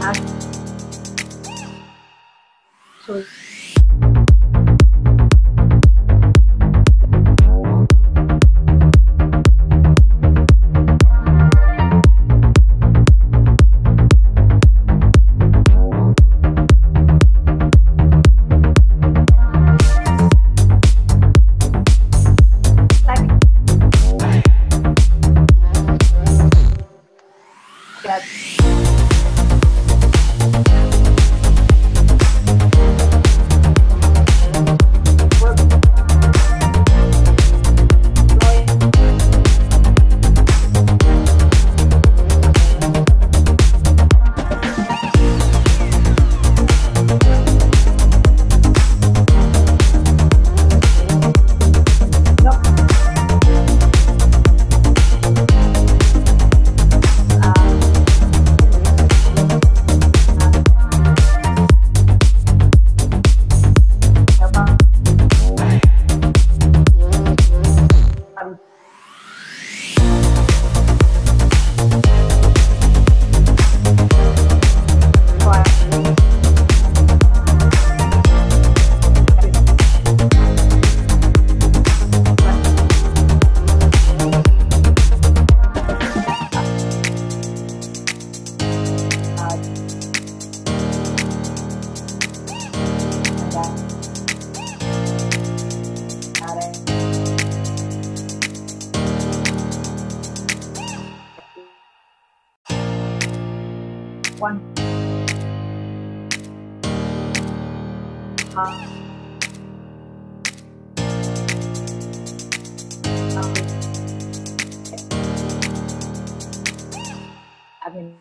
actually, one. I mean,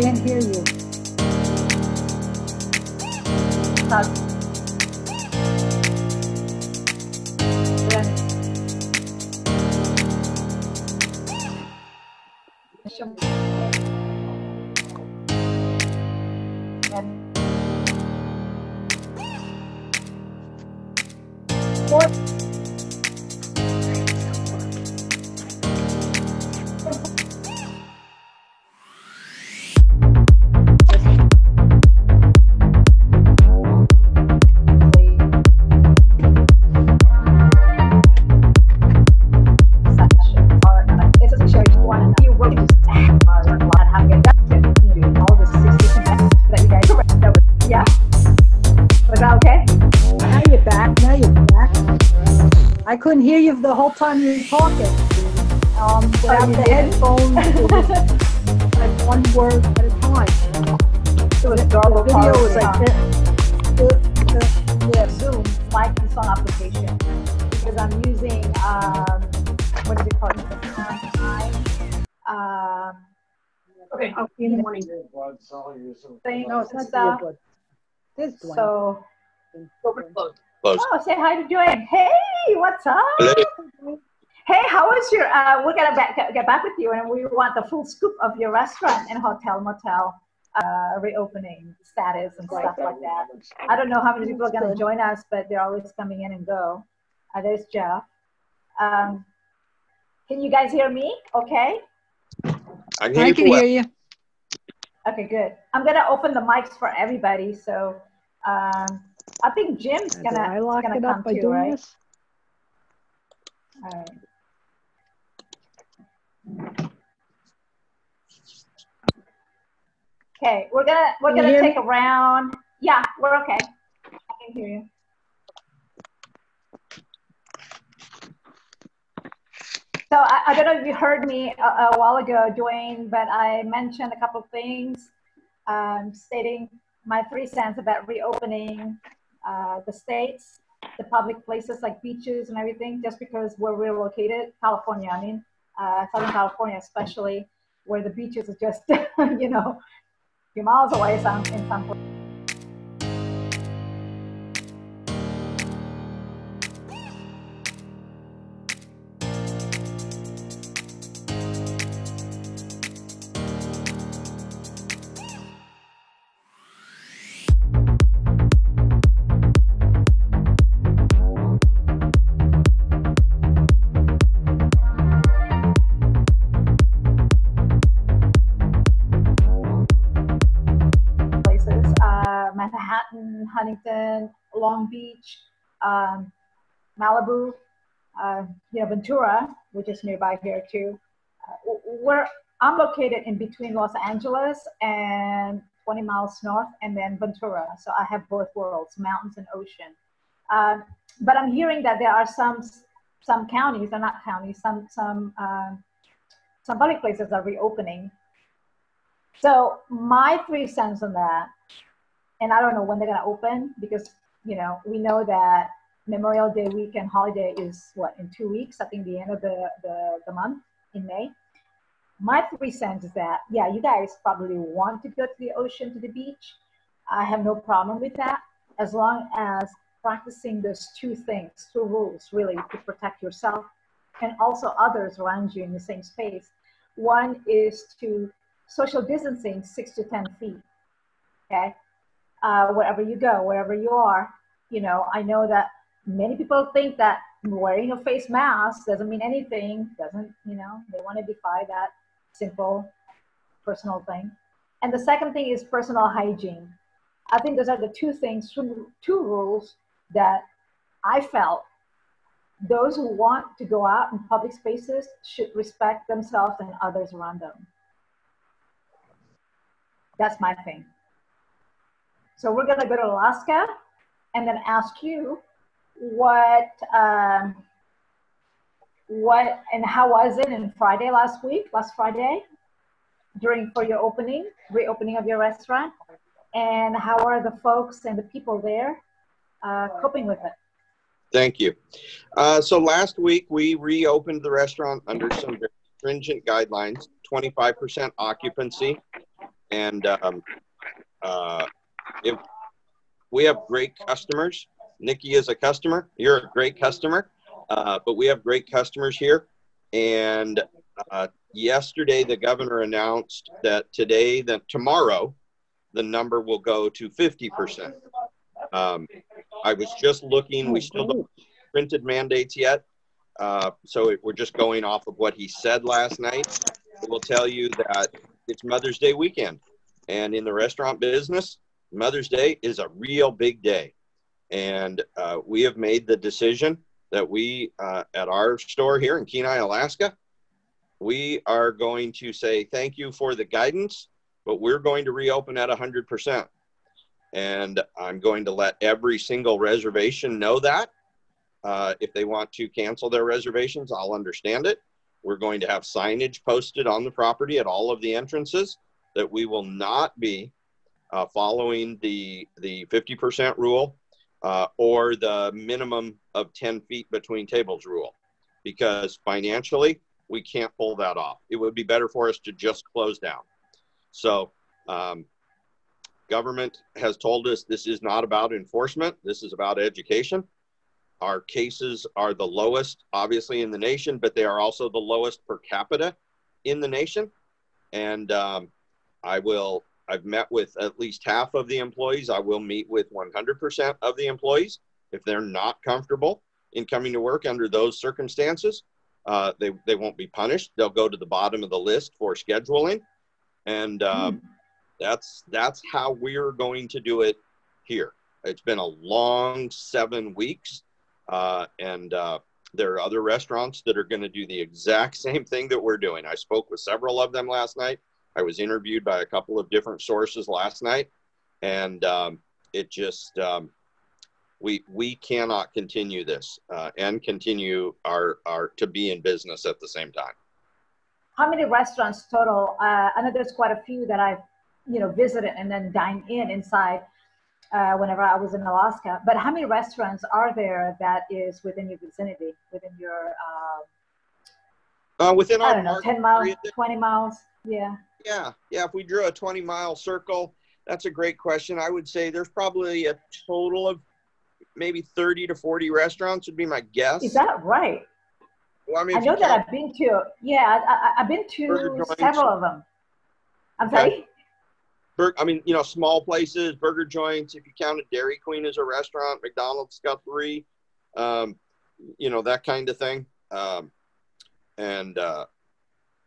can't hear you. What? I couldn't hear you the whole time you were talking. Without the headphones, it was like one word at a time. So the video was like Zoom, like the song application, because I'm using what is it called? Okay. In the morning. No, it's not good. So. Close. Oh, say hi to Joanne. Hey, what's up? Hello. Hey, how was your, we're going to get back with you, and we want the full scoop of your restaurant and hotel motel reopening status and stuff like that. I don't know how many people are going to join us, but they're always coming in and go. There's Jeff. Can you guys hear me? Okay. I can hear you. Okay, good. I'm going to open the mics for everybody. So I think Jim's going to come too, right? This? All right. Okay, we're gonna take a round. Yeah, we're okay. I can hear you. So I don't know if you heard me a while ago, Dwayne, but I mentioned a couple of things, stating my 3 cents about reopening the states, the public places like beaches and everything, just because where we're located, California, I mean, Southern California especially, where the beaches are just, you know, a few miles away in some places. Manhattan, Huntington, Long Beach, Malibu, you know, Ventura, which is nearby here too. I'm located in between Los Angeles and 20 miles north, and then Ventura. So I have both worlds, mountains and ocean. But I'm hearing that there are some counties, or not counties, some public places are reopening. So my 3 cents on that. And I don't know when they're going to open because, you know, we know that Memorial Day weekend holiday is what, in 2 weeks, I think the end of the month in May. My 3 cents is that, yeah, you guys probably want to go to the ocean, to the beach. I have no problem with that, as long as practicing those 2 things, 2 rules really to protect yourself and also others around you in the same space. One is to social distancing 6 to 10 feet, okay? Wherever you go, wherever you are, you know, I know that many people think that wearing a face mask doesn't mean anything, you know, they want to defy that simple personal thing. And the second thing is personal hygiene. I think those are the 2 things, 2 rules that I felt those who want to go out in public spaces should respect themselves and others around them. That's my thing. So we're going to go to Alaska and then ask you what and how was it in last Friday, for your reopening of your restaurant, and how are the folks and the people there coping with it? Thank you. So last week we reopened the restaurant under some very stringent guidelines, 25% occupancy, and we have great customers. Nikki is a customer. You're a great customer, but we have great customers here. And yesterday, the governor announced that tomorrow, the number will go to 50%. I was just looking. We still don't have printed mandates yet, so we're just going off of what he said last night. I will tell you that it's Mother's Day weekend, and in the restaurant business, Mother's Day is a real big day. And we have made the decision that we, at our store here in Kenai, Alaska, we are going to say thank you for the guidance, but we're going to reopen at 100%. And I'm going to let every single reservation know that. If they want to cancel their reservations, I'll understand it. We're going to have signage posted on the property at all of the entrances that we will not be following the 50% rule or the minimum of 10 feet between tables rule, because financially we can't pull that off. It would be better for us to just close down. So government has told us this is not about enforcement. This is about education. Our cases are the lowest, obviously, in the nation, but they are also the lowest per capita in the nation. And I will I've met with at least half of the employees. I will meet with 100% of the employees. If they're not comfortable in coming to work under those circumstances, they won't be punished. They'll go to the bottom of the list for scheduling. And that's how we're going to do it here. It's been a long 7 weeks. And there are other restaurants that are going to do the exact same thing that we're doing. I spoke with several of them last night. I was interviewed by a couple of different sources last night. And it just, we cannot continue this and continue to be in business at the same time. How many restaurants total? I know there's quite a few that I've, visited and then dined inside whenever I was in Alaska. But how many restaurants are there that is within your vicinity, within your, within our, I don't know, 10 miles, 20 miles? Yeah. Yeah. If we drew a 20-mile circle, that's a great question. I would say there's probably a total of maybe 30 to 40 restaurants would be my guess. Is that right? Well, I mean, I know that I've been to, I've been to several of them. I'm sorry? I mean, small places, burger joints, if you counted Dairy Queen as a restaurant, McDonald's got 3, that kind of thing. We're not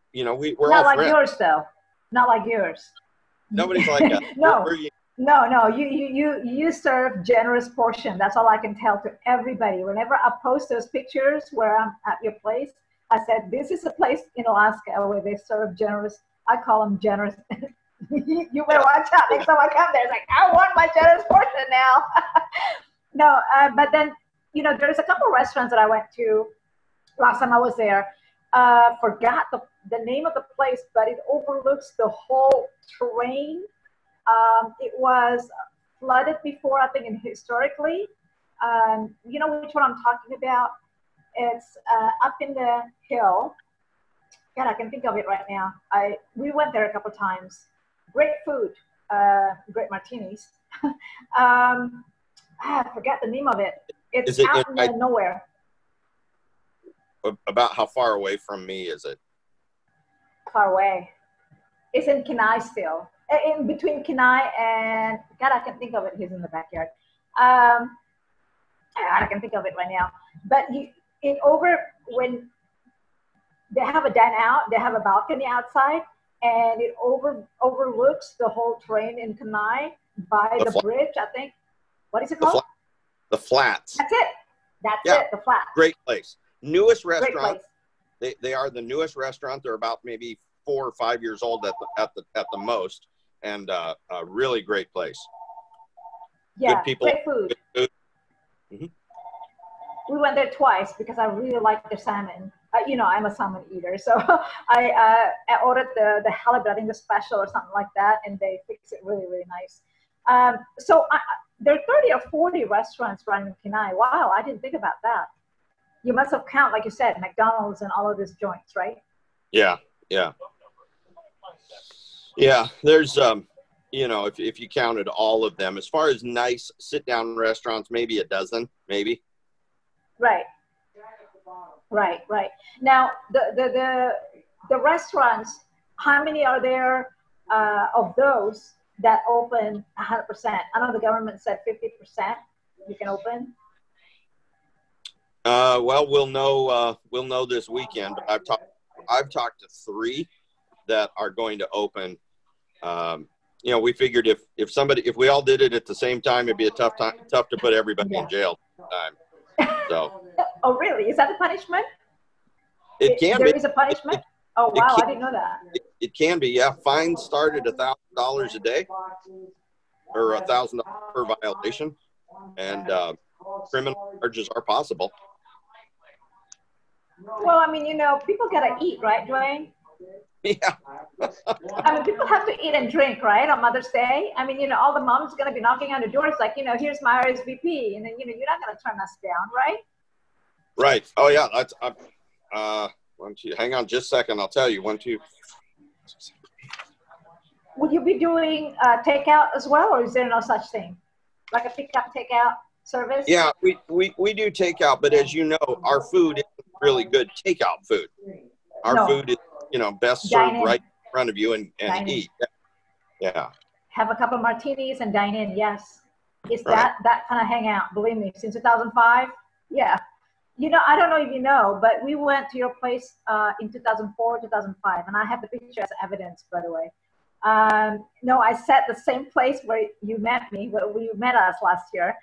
all like friends. Yours, though. Not like yours. Nobody's like that. No, you serve generous portion. That's all I can tell to everybody. Whenever I post those pictures where I'm at your place, I said, this is a place in Alaska where they serve generous. I call them generous. You better watch out. Next time I come there, it's like, I want my generous portion now. No, but then, there's a couple of restaurants that I went to last time I was there. Forgot the name of the place, but it overlooks the whole terrain. It was flooded before, I think, and historically. You know which one I'm talking about? It's up in the hill. God, I can think of it right now. We went there a couple times. Great food, great martinis. I forgot the name of it. It's out in nowhere. About how far away from me is it? Far away. It's in Kenai still. In between Kenai and, God, I can think of it. He's in the backyard. I can think of it right now. But when they have a dine out, they have a balcony outside, and it overlooks the whole terrain in Kenai by the bridge, I think. What is it called? The Flats. That's it. That's it, the Flats. Great place. Newest restaurant. They are the newest restaurant. They're about maybe 4 or 5 years old at the most, and a really great place. Yeah, good people, great food. Good food. Mm-hmm. We went there twice because I really like their salmon. I'm a salmon eater, so I ordered the halibut, I think the special or something like that, and they fix it really, really nice. So there are 30 or 40 restaurants running in Kenai. Wow, I didn't think about that. You must have counted, like you said, McDonald's and all of these joints, right? Yeah. There's, if you counted all of them, as far as nice sit-down restaurants, maybe a dozen, maybe. Right. Now, the restaurants, how many are there of those that open 100%? I know the government said 50% you can open. Well, we'll know this weekend. I've talked to 3 that are going to open. We figured if we all did it at the same time, it'd be tough to put everybody in jail at the time. So. Oh, really? Is that the punishment? It can be. There is a punishment? Oh, wow, I didn't know that. It can be, yeah. Fines start at $1,000 a day, or $1,000 per violation, and criminal charges are possible. Well, I mean, people gotta eat, right, Dwayne? Yeah. I mean, people have to eat and drink, right, on Mother's Day. I mean, all the moms are gonna be knocking on the doors like, here's my RSVP, and then you're not gonna turn us down, right? Right. Oh yeah. That's hang on just a second. I'll tell you. 1, 2. Would you be doing takeout as well, or is there no such thing, like a pick-up takeout service? Yeah, we do takeout, but as you know, our food isn't really good takeout food. Our food is best served right in front of you and eat. Yeah. have a couple of martinis and dine in. Yes. It's Right. that kind of hangout, believe me, since 2005. Yeah. You know, I don't know if you know, but we went to your place in 2004, 2005, and I have the picture as evidence, by the way. No, I sat the same place where you met me, where you met us last year.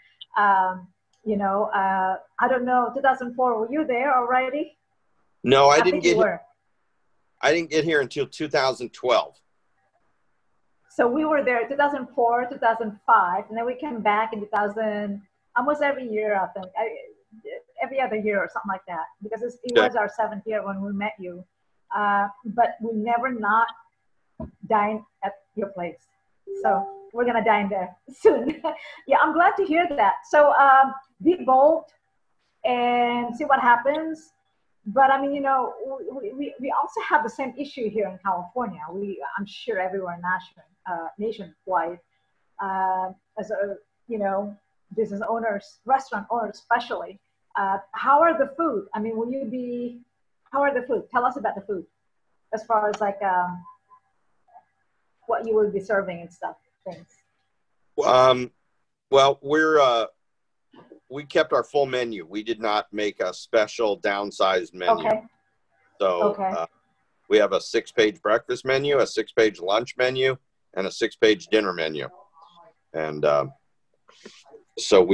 You know, I don't know, 2004, were you there already? No, I I didn't think you get here. were. I didn't get here until 2012. So we were there 2004, 2005, and then we came back in 2000, almost every year, I think. Every other year or something like that, because it Okay. was our 7th year when we met you. But we never not dine at your place. So we're going to dine there soon. Yeah, I'm glad to hear that. So be bold and see what happens. But I mean, you know, we also have the same issue here in California. I'm sure everywhere nationwide, as a, you know, business owners, restaurant owners especially. How are the food? I mean, how are the food? Tell us about the food as far as like what you will be serving and stuff, things. Well, we kept our full menu. We did not make a special downsized menu. Okay. So Okay. we have a 6-page breakfast menu, a 6-page lunch menu, and a 6-page dinner menu. And so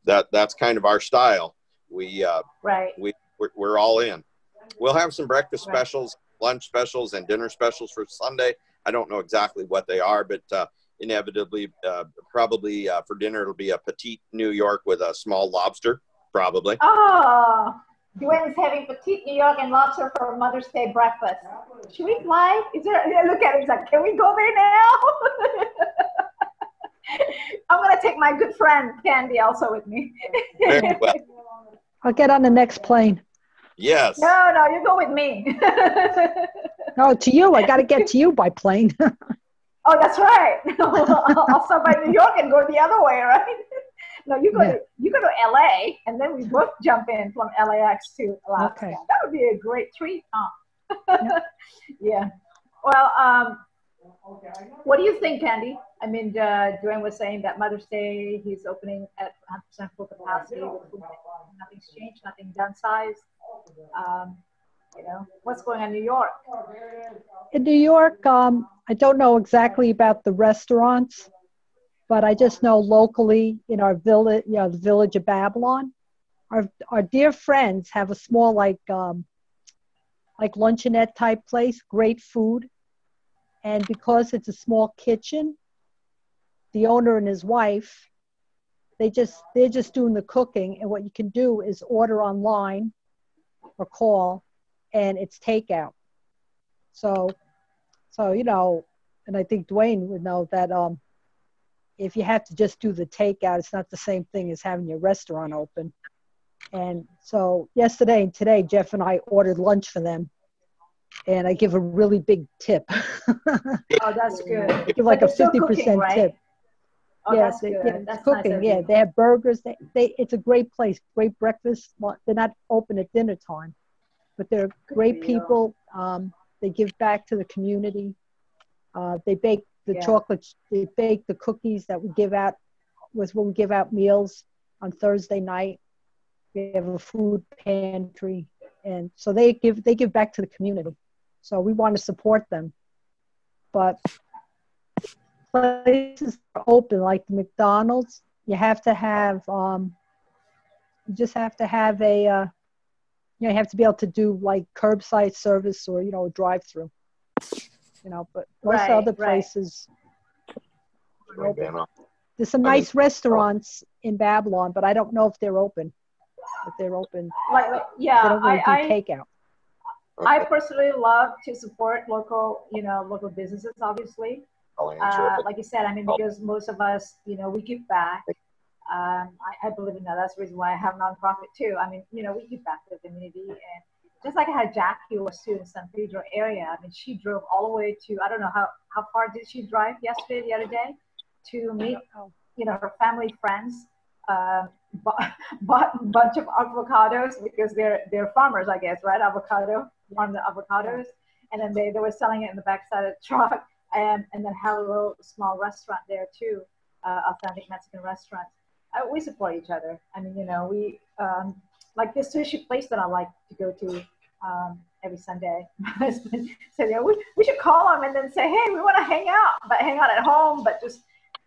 that's kind of our style. Right. We're all in. We'll have some breakfast specials, lunch specials, and dinner specials for Sunday. I don't know exactly what they are, but inevitably, probably for dinner, it'll be a petite New York with a small lobster, probably. Oh, Dwayne is having petite New York and lobster for Mother's Day breakfast. Should we fly? Look at him, he's like, can we go there now? I'm gonna take my good friend Candy also with me. Very well. I'll get on the next plane. Yes. No, you go with me. No, to you. I got to get to you by plane. Oh, that's right. I'll stop by New York and go the other way, right? No, you go to LA, and then we both jump in from LAX to Alaska. Okay. That would be a great treat, huh? Yeah. Well, what do you think, Candy? I mean, Dwayne was saying that Mother's Day, he's opening at 100% full capacity. Nothing's changed, nothing downsized. You know, what's going on in New York? In New York, I don't know exactly about the restaurants, but I just know locally in our village, you know, the village of Babylon, our dear friends have a small like luncheonette type place, great food. And because it's a small kitchen, the owner and his wife, they're just doing the cooking. And what you can do is order online or call, and it's takeout. So you know, and I think Dwayne would know that if you have to just do the takeout, it's not the same thing as having your restaurant open. And so yesterday and today, Jeff and I ordered lunch for them. And I give a really big tip. Oh, that's good. I give like a 50% right? tip. Oh, Yeah, that's good. That's cooking. Nice. Yeah, they have burgers. It's a great place. Great breakfast. They're not open at dinner time, but they're great people. They give back to the community. They bake the chocolates. They bake the cookies that we give out. Was when we give out meals on Thursday night. We have a food pantry, and so they give back to the community. So we want to support them. But places are open, like the McDonald's, you have to have, you just have to have a, you have to be able to do like curbside service or, a drive-through, but most other places are open. There's some nice restaurants in Babylon, but I don't know if they're open. If they're open, they don't really do takeout. I personally love to support local businesses, obviously. Like you said, I mean, because most of us, we give back. I believe in that. That's the reason why I have nonprofit too. I mean, we give back to the community. And just like I had Jackie, who was too in San Pedro area, I mean, she drove all the way to, I don't know how far did she drive yesterday, the other day, to meet, her family, friends. Bought a bunch of avocados because they're farmers, I guess, right? Farm the avocados, and then they were selling it in the backside of the truck. and then have a little small restaurant there too, authentic Mexican restaurant. We support each other. I mean, you know, we like this sushi place that I like to go to every Sunday. My husband said, yeah, we should call them and then say, hey, we want to hang out at home, but just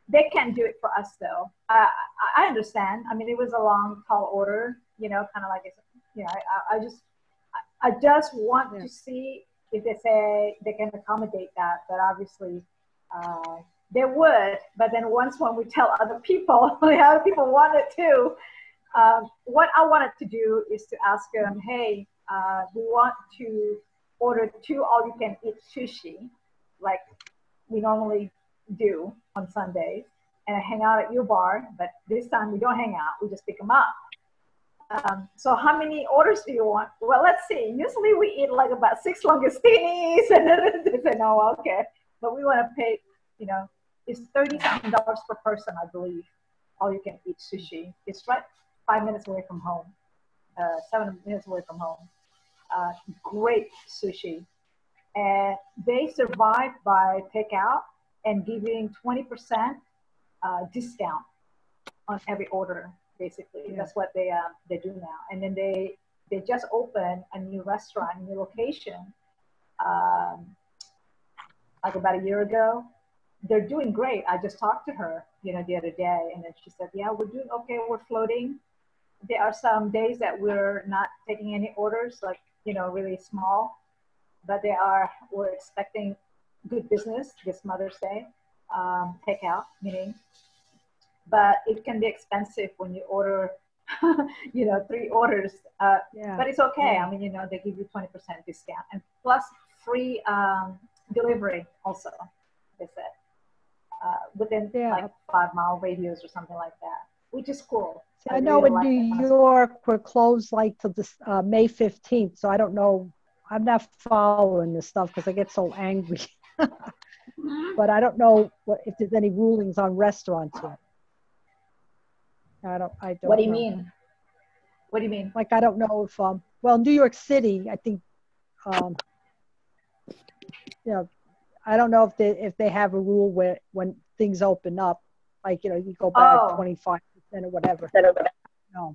they can't do it for us though. I understand. I mean, it was a long, tall order, you know, kind of like, you know, I just want to see if they say they can accommodate that, but obviously they would. But then when we tell other people, the other people want it too. What I wanted to do is to ask them, hey, we want to order 2 all-you-can-eat sushi, like we normally do on Sundays, and hang out at your bar. But this time we don't hang out; we just pick them up. So how many orders do you want? Well, let's see. Usually we eat like about 6 langostinis, and then they say, no, okay. But we want to pay, you know, it's $30 per person, I believe. All you can eat sushi. It's right 5 minutes away from home, 7 minutes away from home. Great sushi. And they survive by takeout and giving 20% discount on every order. Basically, that's what they do now. And then they just opened a new restaurant, a new location, like about a year ago. They're doing great. I just talked to her, you know, the other day, and then she said, yeah, we're doing okay. We're floating. There are some days that we're not taking any orders, like, you know, really small, but we're expecting good business this Mother's Day, takeout, meaning. But it can be expensive when you order, you know, 3 orders. But it's okay. I mean, you know, they give you 20% discount and plus free delivery also, they said, within like 5-mile radius or something like that, which is cool. So I know in New York we're closed like till this May 15th. So I don't know. I'm not following this stuff because I get so angry. But I don't know if there's any rulings on restaurants yet. I don't What do you know. mean? What do you mean? Like, I don't know if, well, New York City, I think, you know, I don't know if they have a rule where when things open up, like, you know, you go back 25% or whatever. No.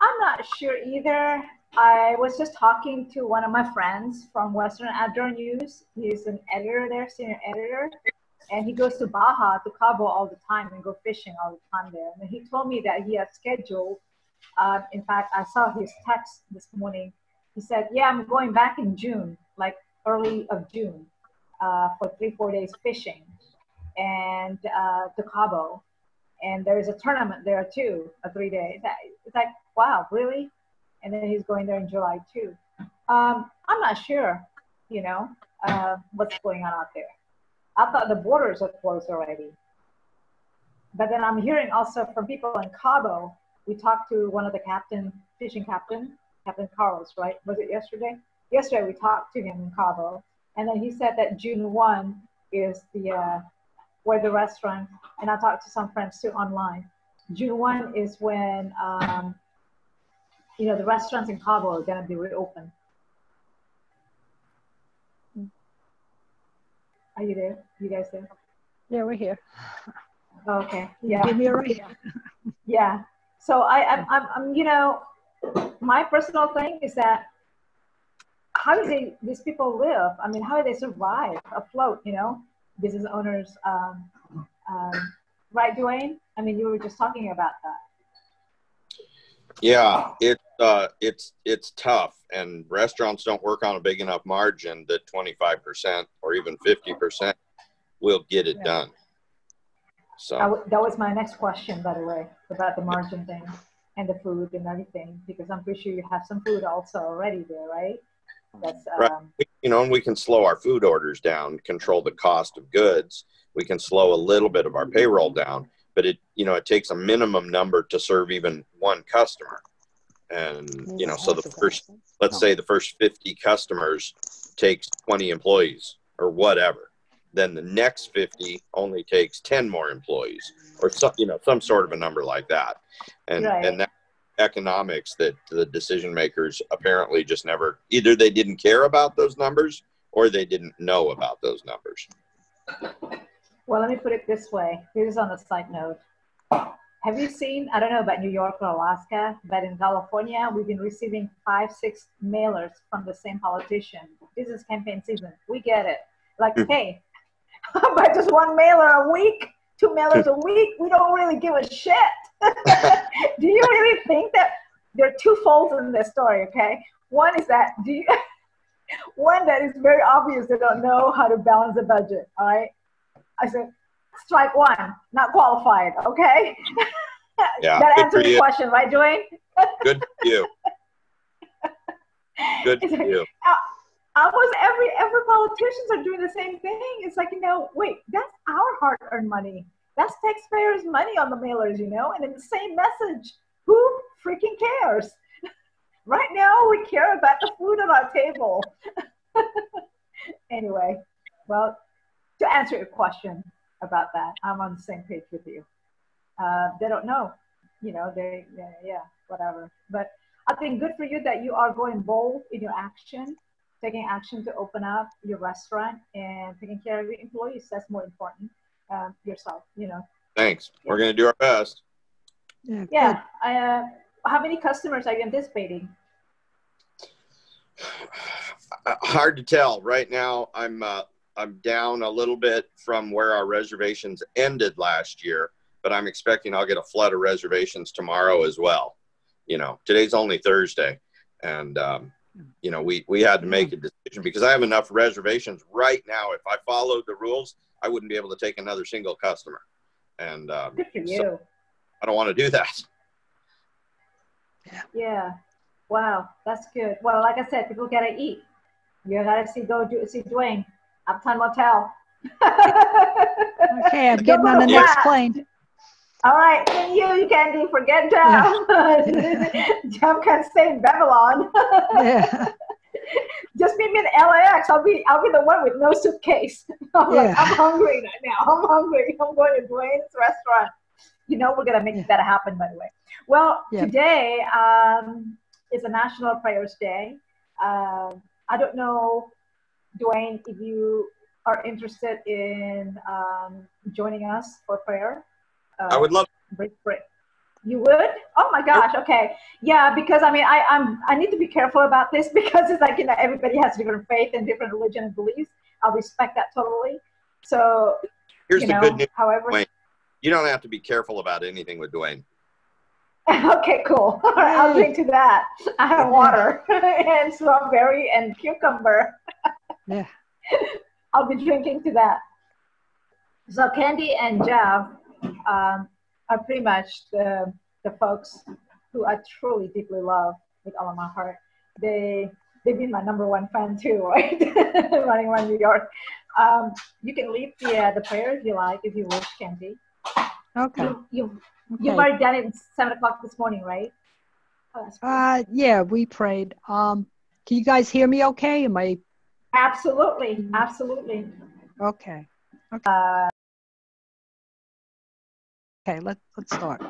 I'm not sure either. I was just talking to one of my friends from Western Outdoor News. He's an editor there, senior editor. And he goes to Baja, to Cabo all the time and go fishing all the time there. And he told me that he had scheduled, in fact, I saw his text this morning. He said, yeah, I'm going back in June, like early of June, for 3-4 days fishing and to Cabo. And there's a tournament there too, 3 days. It's like, wow, really? And then he's going there in July too. I'm not sure, you know, what's going on out there. I thought the borders are closed already. But then I'm hearing also from people in Cabo. We talked to one of the fishing captain, Captain Carlos, right? Was it yesterday? Yesterday we talked to him in Cabo. And then he said that June 1 is where the restaurant, and I talked to some friends too online. June 1 is when, you know, the restaurants in Cabo are gonna be reopened. Are you there? You guys there? Yeah, we're here. Oh, okay. Yeah. Give me a right. Yeah. So I'm, you know, my personal thing is that how do these people live? I mean, how do they survive afloat? You know, business owners, right, Dwayne? I mean, you were just talking about that. Yeah, it's tough, and restaurants don't work on a big enough margin that 25% or even 50% will get it done. So that was my next question, by the way, about the margin thing and the food and everything, because I'm pretty sure you have some food also already there, right? That's right. You know, and we can slow our food orders down, control the cost of goods. We can slow a little bit of our payroll down. But it takes a minimum number to serve even one customer. And, you know, so let's say the first 50 customers takes 20 employees or whatever. Then the next 50 only takes 10 more employees or some sort of a number like that. And, and that economics that the decision makers apparently just never, either they didn't care about those numbers or they didn't know about those numbers. Well, let me put it this way. Here's on a side note. Have you seen, I don't know about New York or Alaska, but in California, we've been receiving 5, 6 mailers from the same politician. This is campaign season. We get it. Like, hey, by just one mailer a week, 2 mailers a week, we don't really give a shit. Do you really think that there are 2 folds in this story, okay? One is that, one that is very obvious they don't know how to balance the budget, all right? I said, strike 1, not qualified, okay? Yeah, that good answers for the you. question, right, Dwayne? Good for you. Good for you. Almost every politicians are doing the same thing. It's like, wait, that's our hard-earned money. That's taxpayers' money on the mailers, and in the same message. Who freaking cares? Right now, we care about the food on our table. Anyway, well, to answer your question about that, I'm on the same page with you. They don't know, whatever. But I think good for you that you are going bold in your action, taking action to open up your restaurant and taking care of your employees. That's more important. Yourself, Thanks. We're going to do our best. Yeah. How many customers are you anticipating? Hard to tell. Right now, I'm down a little bit from where our reservations ended last year, but I'm expecting I'll get a flood of reservations tomorrow as well. Today's only Thursday, and we had to make a decision because I have enough reservations right now. If I followed the rules, I wouldn't be able to take another single customer, and good for you. So I don't want to do that. Yeah. Wow, that's good. Well, like I said, people gotta eat. You gotta see Dwayne. Uptown Motel. Okay, I'm getting on the next plane. All right, and you Candy, forget Jeff. Jeff can stay in Babylon. Yeah. Just meet me in LAX. I'll be the one with no suitcase. I'm hungry right now. I'm hungry. I'm going to Dwayne's restaurant. We're gonna make that happen, by the way. Well, today is a National Prayers Day. I don't know, Dwayne, if you are interested in joining us for prayer. I would love to. You would? Oh my gosh. Okay. Yeah, because I need to be careful about this because it's like, everybody has different faith and different religion and beliefs. I'll respect that totally. So, here's the good news. However, Dwayne, you don't have to be careful about anything with Dwayne. Okay, cool. All right, I'll drink to that. I have water and strawberry and cucumber. Yeah. I'll be drinking to that. So Candy and Jeff are pretty much the folks who I truly deeply love with all of my heart. They've been my #1 fan too, right? Running around New York. You can leave the prayer if you like, if you wish, Candy. Okay. You've already done it at 7 o'clock this morning, right? Oh, yeah, we prayed. Can you guys hear me okay? Am I? Absolutely. Absolutely. Okay. Okay, let's start.